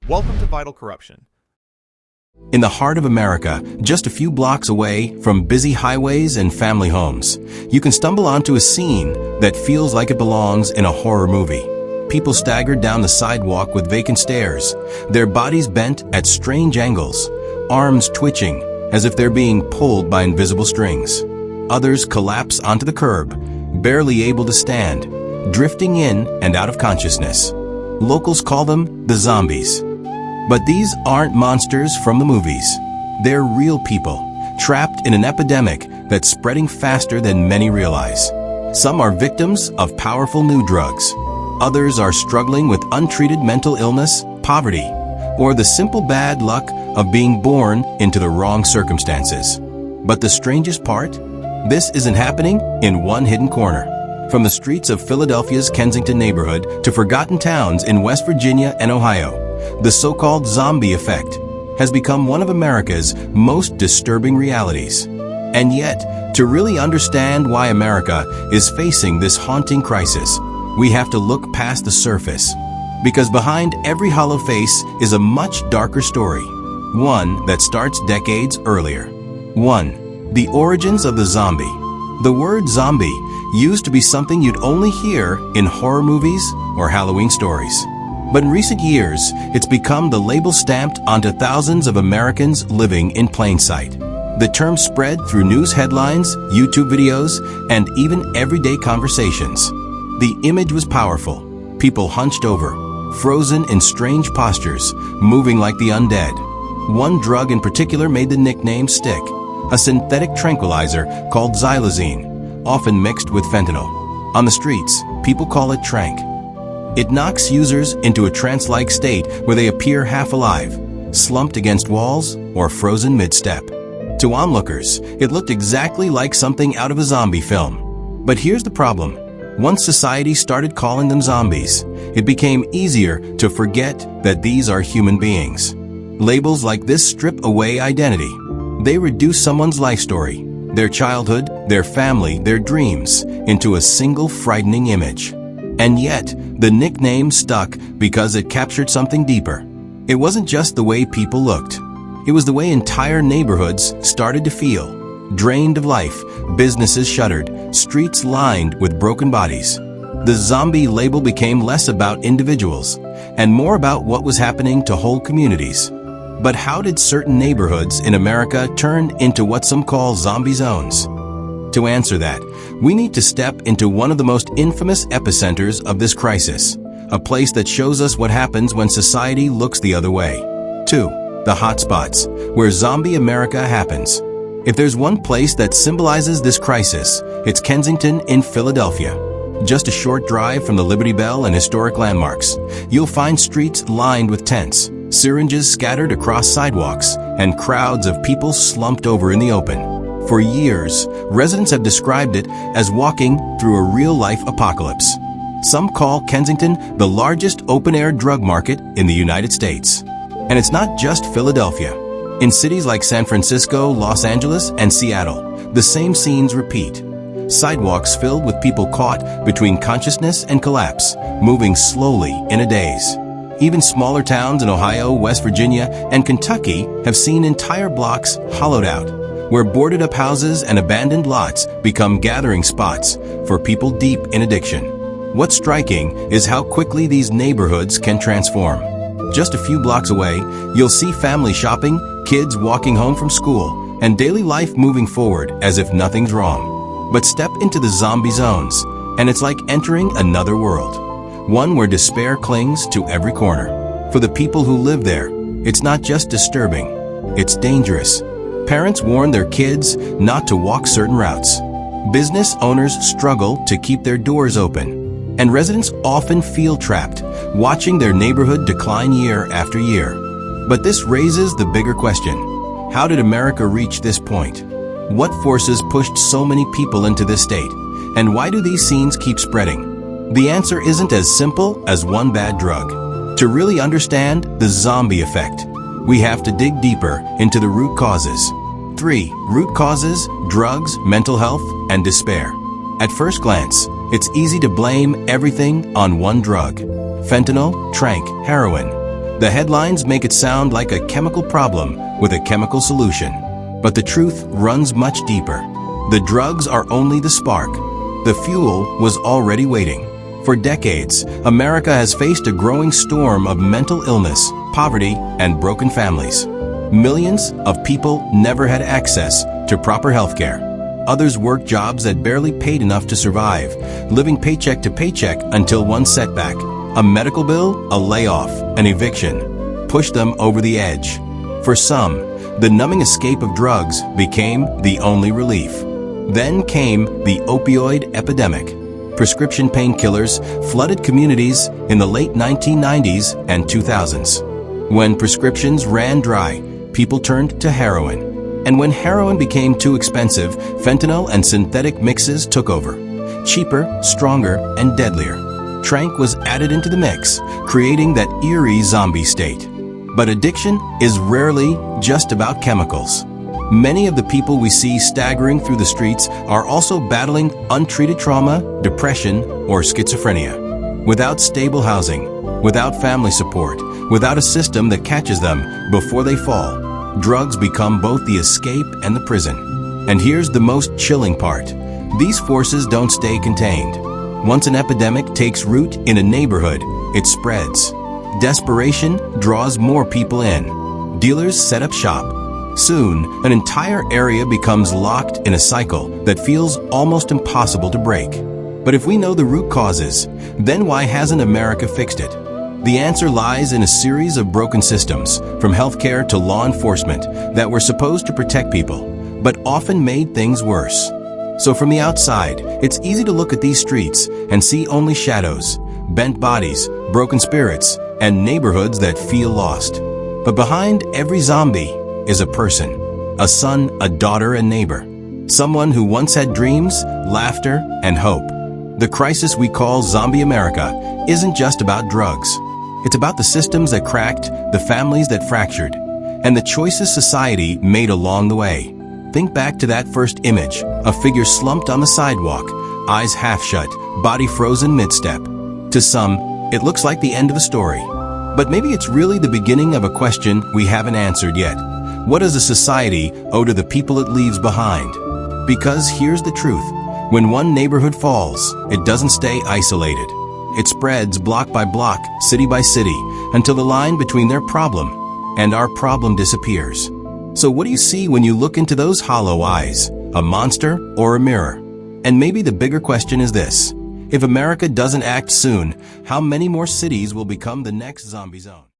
Welcome to Vital Corruption. In the heart of America, just a few blocks away from busy highways and family homes, you can stumble onto a scene that feels like it belongs in a horror movie. People staggered down the sidewalk with vacant stares, their bodies bent at strange angles, arms twitching as if they're being pulled by invisible strings. Others collapse onto the curb, barely able to stand, drifting in and out of consciousness. Locals call them the zombies. But these aren't monsters from the movies. They're real people, trapped in an epidemic that's spreading faster than many realize. Some are victims of powerful new drugs. Others are struggling with untreated mental illness, poverty, or the simple bad luck of being born into the wrong circumstances. But the strangest part? This isn't happening in one hidden corner. From the streets of Philadelphia's Kensington neighborhood to forgotten towns in West Virginia and Ohio, the so-called zombie effect has become one of America's most disturbing realities. And yet, to really understand why America is facing this haunting crisis, we have to look past the surface. Because behind every hollow face is a much darker story, one that starts decades earlier. 1. The origins of the zombie. The word zombie used to be something you'd only hear in horror movies or Halloween stories. But in recent years, it's become the label stamped onto thousands of Americans living in plain sight. The term spread through news headlines, YouTube videos, and even everyday conversations. The image was powerful. People hunched over, frozen in strange postures, moving like the undead. One drug in particular made the nickname stick, a synthetic tranquilizer called xylazine, often mixed with fentanyl. On the streets, people call it tranq. It knocks users into a trance-like state where they appear half alive, slumped against walls, or frozen mid-step. To onlookers, it looked exactly like something out of a zombie film. But here's the problem. Once society started calling them zombies, it became easier to forget that these are human beings. Labels like this strip away identity. They reduce someone's life story, their childhood, their family, their dreams, into a single frightening image. And yet, the nickname stuck because it captured something deeper. It wasn't just the way people looked. It was the way entire neighborhoods started to feel. Drained of life, businesses shuttered, streets lined with broken bodies. The zombie label became less about individuals and more about what was happening to whole communities. But how did certain neighborhoods in America turn into what some call zombie zones? To answer that, we need to step into one of the most infamous epicenters of this crisis, a place that shows us what happens when society looks the other way. 2. The hotspots, where zombie America happens. If there's one place that symbolizes this crisis, it's Kensington in Philadelphia. Just a short drive from the Liberty Bell and historic landmarks, you'll find streets lined with tents, syringes scattered across sidewalks, and crowds of people slumped over in the open. For years, residents have described it as walking through a real-life apocalypse. Some call Kensington the largest open-air drug market in the United States. And it's not just Philadelphia. In cities like San Francisco, Los Angeles, and Seattle, the same scenes repeat. Sidewalks filled with people caught between consciousness and collapse, moving slowly in a daze. Even smaller towns in Ohio, West Virginia, and Kentucky have seen entire blocks hollowed out, where boarded-up houses and abandoned lots become gathering spots for people deep in addiction. What's striking is how quickly these neighborhoods can transform. Just a few blocks away, you'll see family shopping, kids walking home from school, and daily life moving forward as if nothing's wrong. But step into the zombie zones, and it's like entering another world, one where despair clings to every corner. For the people who live there, it's not just disturbing, it's dangerous. Parents warn their kids not to walk certain routes. Business owners struggle to keep their doors open. And residents often feel trapped, watching their neighborhood decline year after year. But this raises the bigger question. How did America reach this point? What forces pushed so many people into this state? And why do these scenes keep spreading? The answer isn't as simple as one bad drug. To really understand the zombie effect, we have to dig deeper into the root causes. 3. Root causes, drugs, mental health, and despair. At first glance, it's easy to blame everything on one drug. Fentanyl, tranq, heroin. The headlines make it sound like a chemical problem with a chemical solution. But the truth runs much deeper. The drugs are only the spark. The fuel was already waiting. For decades, America has faced a growing storm of mental illness, poverty, and broken families. Millions of people never had access to proper health care. Others worked jobs that barely paid enough to survive, living paycheck to paycheck until one setback, a medical bill, a layoff, an eviction, pushed them over the edge. For some, the numbing escape of drugs became the only relief. Then came the opioid epidemic. Prescription painkillers flooded communities in the late 1990s and 2000s. When prescriptions ran dry, people turned to heroin. And when heroin became too expensive, fentanyl and synthetic mixes took over. Cheaper, stronger, and deadlier. Tranq was added into the mix, creating that eerie zombie state. But addiction is rarely just about chemicals. Many of the people we see staggering through the streets are also battling untreated trauma, depression, or schizophrenia. Without stable housing, without family support, without a system that catches them before they fall, drugs become both the escape and the prison. And here's the most chilling part. These forces don't stay contained. Once an epidemic takes root in a neighborhood, it spreads. Desperation draws more people in. Dealers set up shop. Soon, an entire area becomes locked in a cycle that feels almost impossible to break. But if we know the root causes, then why hasn't America fixed it? The answer lies in a series of broken systems, from healthcare to law enforcement, that were supposed to protect people, but often made things worse. So from the outside, it's easy to look at these streets and see only shadows, bent bodies, broken spirits, and neighborhoods that feel lost. But behind every zombie is a person, a son, a daughter, a neighbor, someone who once had dreams, laughter, and hope. The crisis we call Zombie America isn't just about drugs. It's about the systems that cracked, the families that fractured, and the choices society made along the way. Think back to that first image, a figure slumped on the sidewalk, eyes half shut, body frozen mid-step. To some, it looks like the end of a story. But maybe it's really the beginning of a question we haven't answered yet. What does a society owe to the people it leaves behind? Because here's the truth. When one neighborhood falls, it doesn't stay isolated. It spreads block by block, city by city, until the line between their problem and our problem disappears. So what do you see when you look into those hollow eyes? A monster or a mirror? And maybe the bigger question is this. If America doesn't act soon, how many more cities will become the next zombie zone?